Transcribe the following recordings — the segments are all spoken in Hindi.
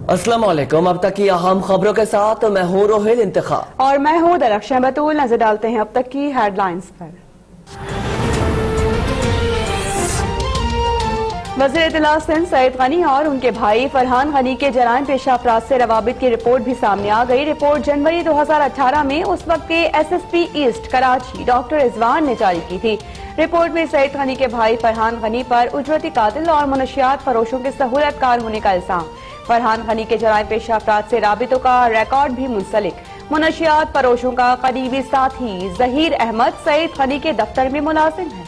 अस्सलाम वालेकुम। अब तक की अहम खबरों के साथ मैं हूँ रोहिल इंतखाब और मैं हूँ दरख्शां बतूल। नजर डालते हैं अब तक की हेडलाइंस पर। वज़ीर इत्तला सिंध सईद गनी और उनके भाई फरहान गनी के जराइम पेशा अफराद से रवाबित की रिपोर्ट भी सामने आ गई। रिपोर्ट जनवरी 2018 में उस वक्त के SSP east Karachi doctor Rizwan ने जारी की थी। रिपोर्ट में सईद गनी के भाई फरहान गनी पर उजरती कातिल और मनशियात फरोशों के सहूलतकार होने का इल्जाम। फरहान गनी के जराइम पेशा अफराद से राबितों का रिकॉर्ड भी मुंसलिक। मनशियात फरोशों का करीबी साथी जहीर अहमद सईद गनी के दफ्तर में मुलाजिम है।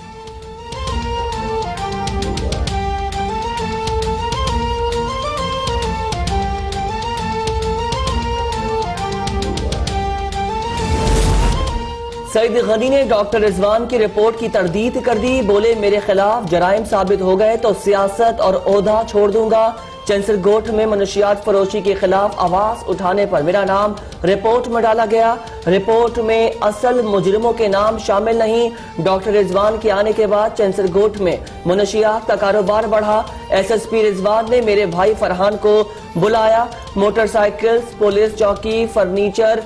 सईद गनी ने डॉक्टर रिजवान की रिपोर्ट की तरदीद कर दी। बोले, मेरे खिलाफ जराइम साबित हो गए तो सियासत और ओहदा छोड़ दूंगा। चंसरगोट में मनशियात फरोशी के खिलाफ आवाज उठाने पर मेरा नाम रिपोर्ट में डाला गया। रिपोर्ट में असल मुजरिमों के नाम शामिल नहीं। डॉक्टर रिजवान के आने के बाद चंसरगोट में मनशियात का कारोबार बढ़ा। SSP रिजवान ने मेरे भाई फरहान को बुलाया। मोटरसाइकिल्स, पुलिस चौकी, फर्नीचर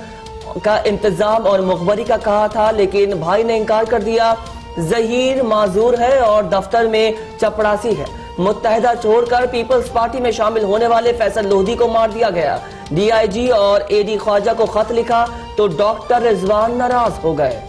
का इंतजाम और मुखबरी का कहा था, लेकिन भाई ने इनकार कर दिया। जहीर माजूर है और दफ्तर में चपड़ासी है। मुत्तहिदा छोड़कर पीपल्स पार्टी में शामिल होने वाले फैसल लोधी को मार दिया गया। DIG और AD ख्वाजा को खत लिखा तो डॉक्टर रिजवान नाराज हो गए।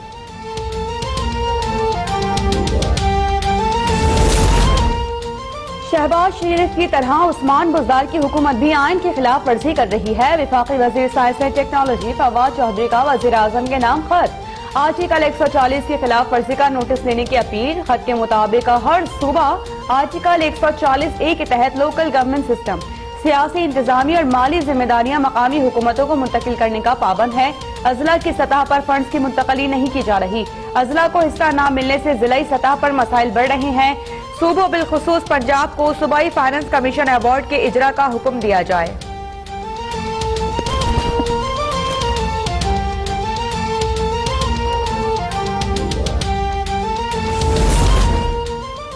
शहबाज शरीफ की तरह उस्मान बुज़दार की हुकूमत भी आइन की खिलाफ वर्जी कर रही है। वफाकी वजीर science and technology Fawad Chaudhry का वजीर आजम के नाम खत। आर्टिकल 140 की खिलाफ वर्जी का नोटिस लेने की अपील। खत के मुताबिक हर सूबा आर्टिकल 140A के तहत लोकल गवर्नमेंट सिस्टम, सियासी इंतजामी और माली जिम्मेदारियां मकामी हुकूमतों को मुंतकिल करने का पाबंद है। अजला की सतह पर फंड्स की मुंतकली नहीं की जा रही। अजला को हिस्सा न मिलने से जिलाई सतह पर मसाइल बढ़ रहे हैं। सूबों बिलखुसूस पंजाब को सूबाई फाइनेंस कमीशन अवार्ड के इजरा का हुक्म दिया जाए।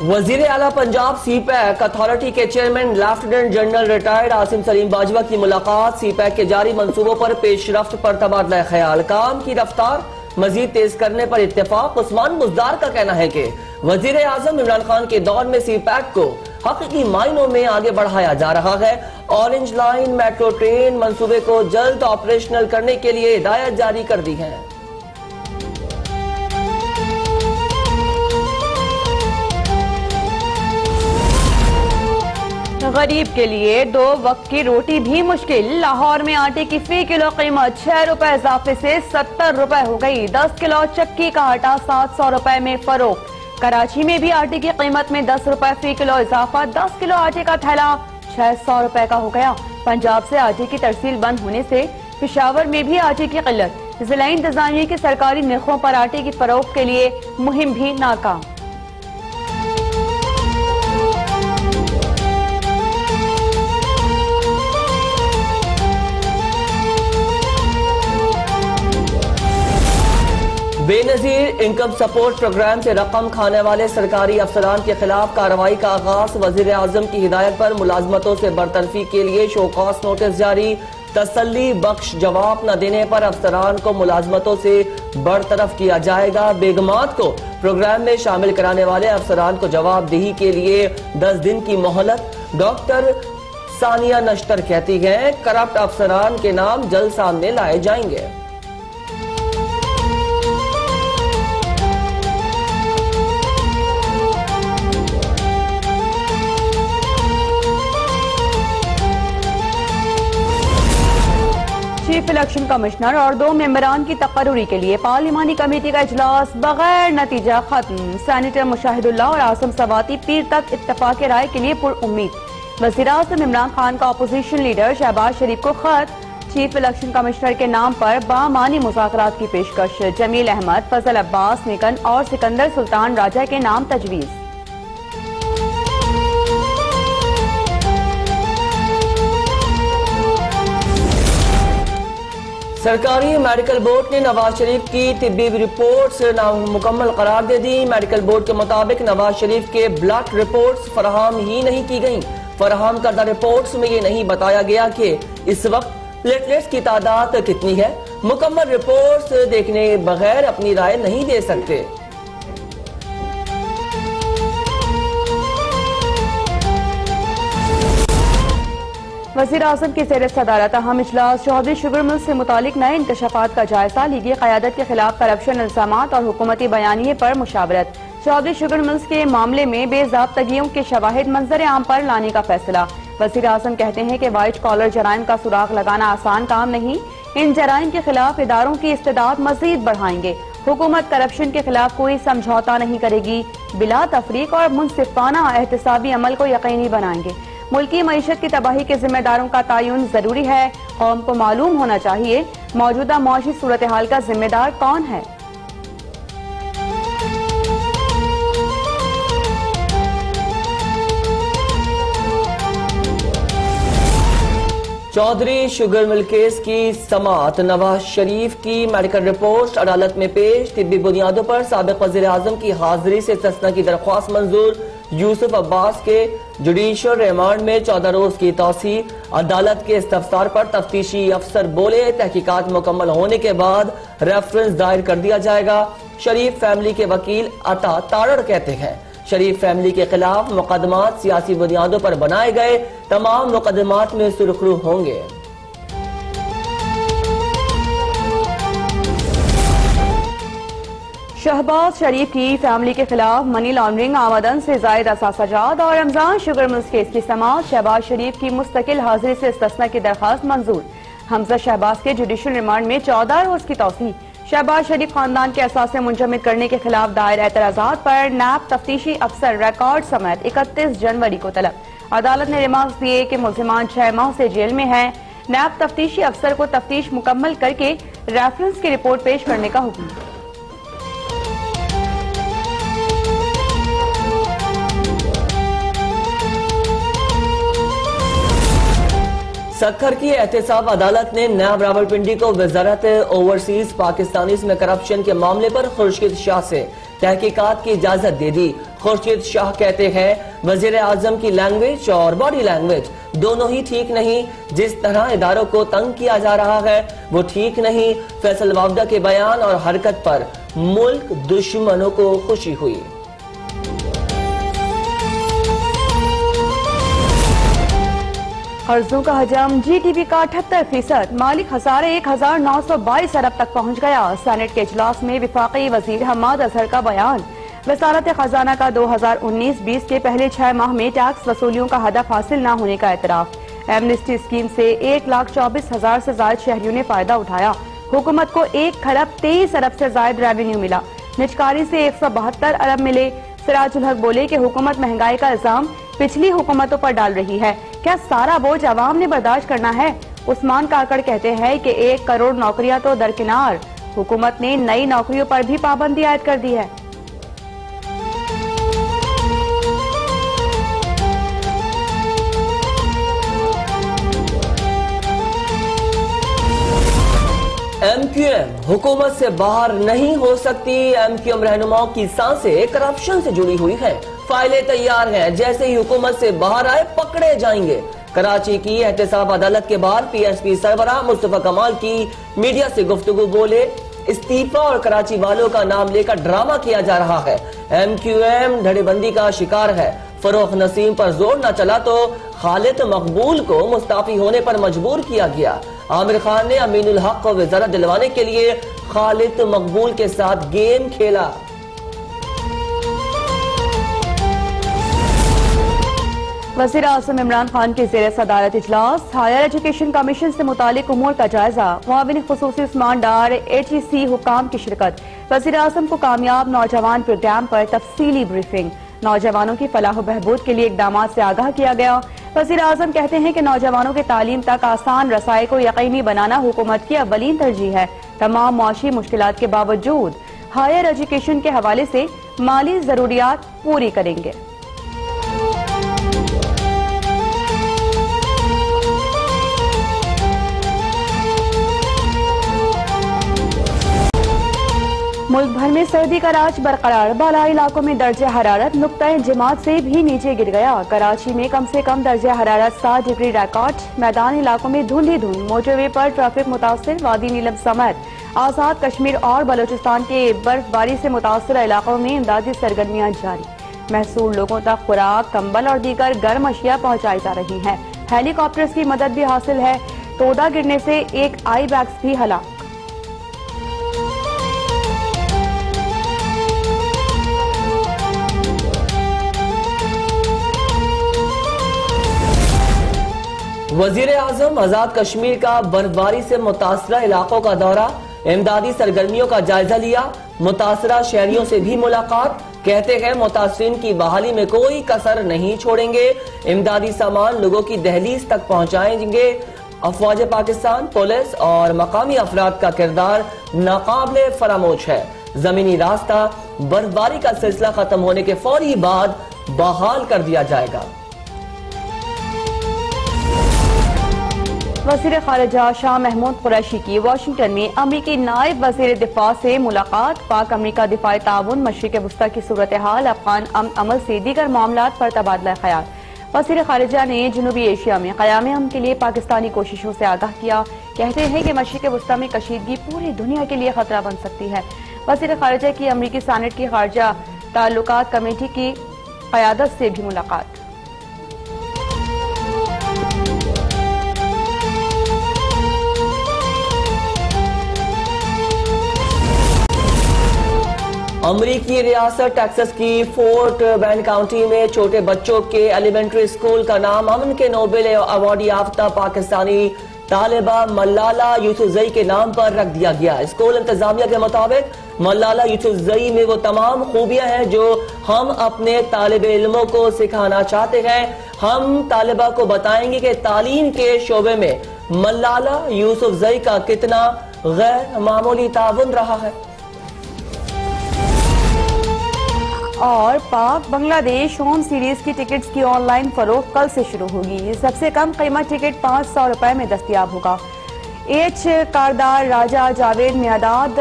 वजीर आला पंजाब CPAC अथॉरिटी के chairman lieutenant general retired Asim Salim Bajwa की मुलाकात। CPAC के जारी मंसूबों पर पेशरफ्त पर तबादला ख्याल। काम की रफ्तार मजीद तेज करने पर इत्तेफाक। उस्मान बुज़दार का कहना है कि वजीर आजम इमरान खान के दौर में CPAC को हकीकी मायनों में आगे बढ़ाया जा रहा है। ऑरेंज लाइन मेट्रो ट्रेन मंसूबे को जल्द ऑपरेशनल करने के लिए हिदायत जारी कर दी है। गरीब के लिए 2 वक्त की रोटी भी मुश्किल। लाहौर में आटे की फी किलो कीमत 6 रुपए इजाफे से 70 रुपए हो गई। 10 किलो चक्की का आटा 700 रुपए में फरोख्त। कराची में भी आटे की कीमत में 10 रुपए फी किलो इजाफा। 10 किलो आटे का थैला 600 रुपए का हो गया। पंजाब से आटे की तरसील बंद होने से पेशावर में भी आटे की किल्लत। जिला इंतजामिया की सरकारी नरखों पर आटे की फरोख्त के लिए मुहिम भी नाकाम। बेनजीर इनकम सपोर्ट प्रोग्राम से रकम खाने वाले सरकारी अफसरान के खिलाफ कार्रवाई का आगाज। वजीर आजम की हिदायत पर मुलाजमतों से बरतरफी के लिए शोकॉस नोटिस जारी। तसल्ली बख्श जवाब न देने पर अफसरान को मुलाजमतों से बरतरफ किया जाएगा। बेगमात को प्रोग्राम में शामिल कराने वाले अफसरान को जवाबदेही के लिए 10 दिन की मोहलत। डॉक्टर सानिया नश्तर कहती हैं, करप्ट अफसरान के नाम जल्द सामने लाए जाएंगे। चीफ इलेक्शन कमिश्नर और 2 मेंबरान की तकर्रुरी के लिए पार्लिमानी कमेटी का इजलास बगैर नतीजा खत्म। सेनेटर मुशाहिदुल्लाह और आसम सवाती पीर तक इत्तफाक राय के लिए पुरउम्मीद। वज़ीर आज़म इमरान खान का अपोजिशन लीडर शहबाज शरीफ को खत। चीफ इलेक्शन कमिश्नर के नाम पर बामानी मुज़ाकरात की पेशकश। जमील अहमद, फजल अब्बास निकन और सिकंदर सुल्तान राजा के नाम तजवीज़। सरकारी मेडिकल बोर्ड ने नवाज शरीफ की तिब्बी रिपोर्ट्स मुकम्मल करार दे दी। मेडिकल बोर्ड के मुताबिक नवाज शरीफ के ब्लड रिपोर्ट्स फराहम ही नहीं की गई। फराहम करदा रिपोर्ट्स में ये नहीं बताया गया कि इस वक्त प्लेटलेट्स की तादाद कितनी है। मुकम्मल रिपोर्ट्स देखने बगैर अपनी राय नहीं दे सकते। वज़ीर आज़म की ज़ेर सदारत अहम इजलास चौधरी शुगर मिल से मुतालिक नए इंकशाफात का जायजा। लीगी क़यादत के खिलाफ करप्शन इल्जामात और हुकूमती बयानिए पर मुशावरत। चौधरी शुगर मिल्स के मामले में बेज़ाब्तगियों के शवाहिद मंजर आम पर लाने का फैसला। वज़ीर आज़म कहते हैं कि वाइट कॉलर जराइम का सुराग लगाना आसान काम नहीं। इन जराइम के खिलाफ इदारों की इस्तेदाद मजीद बढ़ाएंगे। हुकूमत करप्शन के खिलाफ कोई समझौता नहीं करेगी। बिला तफरीक और मुनसिफाना एहतसाबी अमल को यकीनी बनाएंगे। मुल्की मईशत की तबाही के जिम्मेदारों का तयन जरूरी है। कौम को मालूम होना चाहिए मौजूदा मुआशी सूरत हाल का जिम्मेदार कौन है। चौधरी शुगर मिल केस की समाअत। नवाज शरीफ की मेडिकल रिपोर्ट अदालत में पेश। तिब्बी बुनियादों पर साबिक वज़ीर आज़म की हाजिरी से इस्तिस्ना की दरख्वास्त मंजूर। यूसुफ अब्बास के जुडिशल रिमांड में 14 रोज की तौसी। अदालत के इस्तफसार पर तफ्तीशी अफसर बोले तहकीकात मुकम्मल होने के बाद रेफरेंस दायर कर दिया जाएगा। शरीफ फैमिली के वकील अता तारड़ कहते हैं शरीफ फैमिली के खिलाफ मुकदमात सियासी बुनियादों पर बनाए गए तमाम मुकदमात में सुरखरू होंगे। शहबाज शरीफ की फैमिली के खिलाफ मनी लॉन्ड्रिंग, आमदन से जायद असासाजात और रमजान शुगर मिल्स केस की समाअत। शहबाज शरीफ की मुस्तकिल हाजिरी से इस्तिस्ना की दरखास्त मंजूर। हमजा शहबाज के जुडिशल रिमांड में 14 रोज की तौसी। शहबाज शरीफ खानदान के असासे मुंजमद करने के खिलाफ दायर एतराजात पर नैब तफ्तीशी अफसर रिकॉर्ड समेत 31 जनवरी को तलब। अदालत ने रिमार्क्स दिए कि मुल्जिमान 6 माह से जेल में है। नैब तफ्तीशी अफसर को तफ्तीश मुकम्मल करके रेफरेंस की रिपोर्ट पेश करने का हुक्म। सक्खर की एहतसाब अदालत ने नायब रावलपिंडी को वजारत ओवरसीज पाकिस्तानीज में करप्शन के मामले पर खुर्शीद शाह से तहकीकात की इजाजत दे दी। खुर्शीद शाह कहते हैं वजीर आजम की लैंग्वेज और बॉडी लैंग्वेज दोनों ही ठीक नहीं। जिस तरह इदारों को तंग किया जा रहा है वो ठीक नहीं। फैसल वावडा के बयान और हरकत पर मुल्क दुश्मनों को खुशी हुई। कर्जों का हजम GDP का 78%। माली खसारे 1922 अरब तक पहुँच गया। सेनेट के इजलास में विफाकी वजीर हम्माद अजहर का बयान। वजारत खजाना का 2019-20 के पहले 6 माह में टैक्स वसूलियों का हदफ हासिल न होने का एतराफ। एमनेस्टी स्कीम से 1,24,000 से ज्यादा शहरियों ने फायदा उठाया। हुकूमत को 1,23 अरब से ज्यादा रेवेन्यू मिला। निजकारी से 172 अरब मिले। सिराजुल हक बोले कि हुकूमत महंगाई का इल्जाम पिछली हुकूमतों पर डाल रही है। क्या सारा बोझ अवाम ने बर्दाश्त करना है? उस्मान काकड़ कहते हैं कि 1 करोड़ नौकरियां तो दरकिनार, हुकूमत ने नई नौकरियों पर भी पाबंदी आयद कर दी है। MQM हुकूमत से बाहर नहीं हो सकती। MQM रहनुमाओं की सांसें करप्शन से जुड़ी हुई है। फाइलें तैयार हैं, जैसे ही हुकूमत से बाहर आए पकड़े जाएंगे। कराची की एहतसाब अदालत के बाद PSP सरबराह मुस्तफा कमाल की मीडिया से गुफ्तगू बोले इस्तीफा और कराची वालों का नाम लेकर ड्रामा किया जा रहा है। MQM धड़ेबंदी का शिकार है। फरोख नसीम पर जोर न चला तो खालिद मकबूल को मुस्ताफी होने पर मजबूर किया गया। आमिर खान ने अमीनुल हक को वज़ारत दिलवाने के लिए खालिद मकबूल के साथ गेम खेला। वज़ीर आज़म इमरान खान की ज़ेर सदारत इजलास। हायर एजुकेशन कमीशन से मुतालिक उमूर का जायजा। मुआविन खुसूसी उस्मान डार HEC हुकाम की शिरकत। वज़ीर आज़म को कामयाब नौजवान प्रोग्राम पर तफसीली ब्रीफिंग। नौजवानों की फलाह बहबूद के लिए इकदाम से आगाह किया गया। वज़ीर आज़म कहते हैं कि नौजवानों के तालीम तक आसान रसाई को यकीनी बनाना हुकूमत की अव्वलीन तरजीह है। तमाम मुआशी मुश्किलात के बावजूद हायर एजुकेशन के हवाले से माली जरूरियात पूरी करेंगे। मुल्क भर में सर्दी का राज बरकरार, बालाई इलाकों में दर्जे हरारत नुक्ता जमात से भी नीचे गिर गया। कराची में कम से कम दर्जे हरारत 7 डिग्री रिकॉर्ड। मैदानी इलाकों में धुंध ही धुंध, मोटरवे पर ट्रैफिक मुतासिर। वादी नीलम समेत आजाद कश्मीर और बलोचिस्तान के बर्फबारी से मुतासर इलाकों में इमदादी सरगर्मियां जारी। महसूल लोगों तक खुराक, कंबल और दीगर गर्म अशिया पहुँचाई जा रही हैं। हेलीकॉप्टर्स की मदद भी हासिल है। तोदा गिरने से एक आई बैग्स भी हलाक। वजीर आजम आजाद कश्मीर का बर्फबारी से मुतासरा इलाकों का दौरा, इमदादी सरगर्मियों का जायजा लिया। मुतासरा शहरियों से भी मुलाकात। कहते हैं मुतासरीन की बहाली में कोई कसर नहीं छोड़ेंगे। इमदादी सामान लोगों की दहलीज तक पहुंचाएंगे। अफवाज पाकिस्तान, पुलिस और मकामी अफराद का किरदार नाकाबिले फरामोश है। जमीनी रास्ता बर्फबारी का सिलसिला खत्म होने के फौरी बाद बहाल कर दिया जाएगा। वज़ीर ख़ारिजा शाह महमूद कुरैशी की वाशिंगटन में अमरीकी नायब वज़ीर दिफा से मुलाकात। पाक अमरीका दिफाई ताउन, मशरिक़ वस्ता की सूरत हाल, अफगान अमल से दीगर मामलात पर तबादला ख्याल। वज़ीर ख़ारिजा ने जनूबी एशिया में क़याम अमन के लिए पाकिस्तानी कोशिशों से आगाह किया। कहते हैं कि मशरिक़ वस्ता में कशीदगी पूरी दुनिया के लिए खतरा बन सकती है। वज़ीर ख़ारिजा की अमरीकी सेनेट की ख़ारजा ताल्लुकात कमेटी की क़यादत से भी मुलाकात। अमरीकी रियासत टेक्सास की फोर्ट बेंड काउंटी में छोटे बच्चों के एलिमेंट्री स्कूल का नाम अमन के नोबेल अवार्ड याफ्ता पाकिस्तानी तालिबा मल्लाला यूसुफजई के नाम पर रख दिया गया। स्कूल इंतजामिया के मुताबिक मल्लाला यूसुफजई में वो तमाम खूबियां हैं जो हम अपने तालिब इल्मों को सिखाना चाहते हैं। हम तालिबा को बताएंगे कि तालीम के शोबे में मल्लाला यूसुफजई का कितना गैर मामूली ताउन रहा है। और पाक बांग्लादेश होम सीरीज की टिकट्स की ऑनलाइन फरोख्त कल से शुरू होगी। सबसे कम कीमत टिकट 500 रुपए में दस्तयाब होगा। एच कारदार, राजा जावेद मियादाद,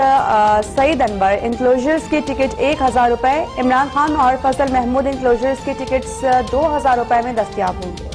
सईद अनवर इंक्लोजर्स की टिकट 1000 रुपए, इमरान खान और फजल महमूद इंक्लोजर्स की टिकट्स 2000 रुपए में दस्तयाब होंगे।